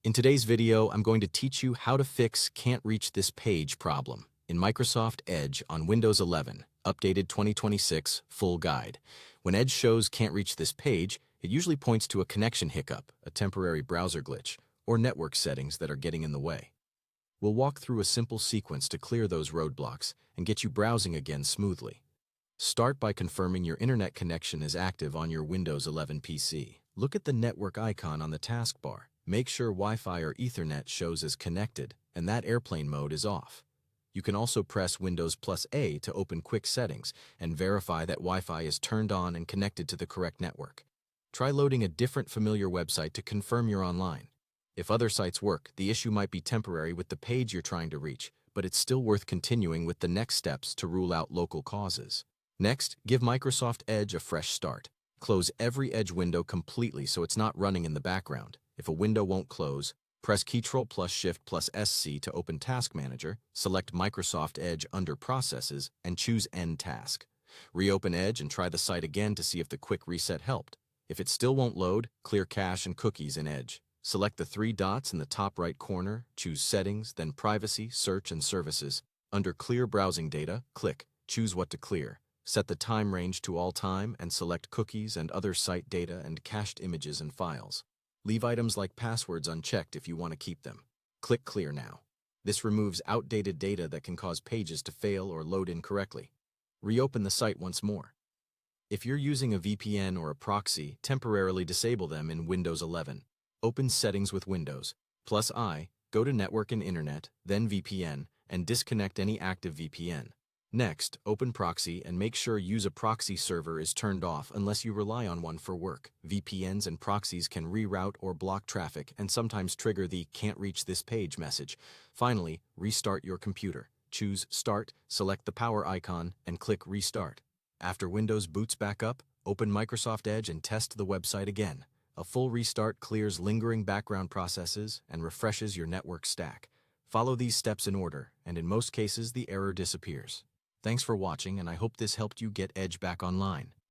In today's video, I'm going to teach you how to fix can't reach this page problem in Microsoft Edge on Windows 11, updated 2026 full guide. When Edge shows can't reach this page, it usually points to a connection hiccup, a temporary browser glitch, or network settings that are getting in the way. We'll walk through a simple sequence to clear those roadblocks and get you browsing again smoothly. Start by confirming your internet connection is active on your Windows 11 PC. Look at the network icon on the taskbar. Make sure Wi-Fi or Ethernet shows as connected and that airplane mode is off. You can also press Windows plus A to open quick settings and verify that Wi-Fi is turned on and connected to the correct network. Try loading a different familiar website to confirm you're online. If other sites work, the issue might be temporary with the page you're trying to reach, but it's still worth continuing with the next steps to rule out local causes. Next, give Microsoft Edge a fresh start. Close every Edge window completely so it's not running in the background. If a window won't close, press Ctrl plus Shift plus SC to open Task Manager, select Microsoft Edge under Processes, and choose End Task. Reopen Edge and try the site again to see if the quick reset helped. If it still won't load, clear cache and cookies in Edge. Select the three dots in the top right corner, choose Settings, then Privacy, Search, and Services. Under Clear Browsing Data, click Choose what to clear. Set the time range to all time and select cookies and other site data and cached images and files. Leave items like passwords unchecked if you want to keep them. Click Clear now. This removes outdated data that can cause pages to fail or load incorrectly. Reopen the site once more. If you're using a VPN or a proxy, temporarily disable them in Windows 11. Open Settings with Windows, plus I, go to Network and Internet, then VPN, and disconnect any active VPN. Next, open Proxy and make sure Use a Proxy server is turned off unless you rely on one for work. VPNs and proxies can reroute or block traffic and sometimes trigger the "can't reach this page" message. Finally, restart your computer. Choose Start, select the power icon, and click Restart. After Windows boots back up, open Microsoft Edge and test the website again. A full restart clears lingering background processes and refreshes your network stack. Follow these steps in order, and in most cases the error disappears. Thanks for watching, and I hope this helped you get Edge back online.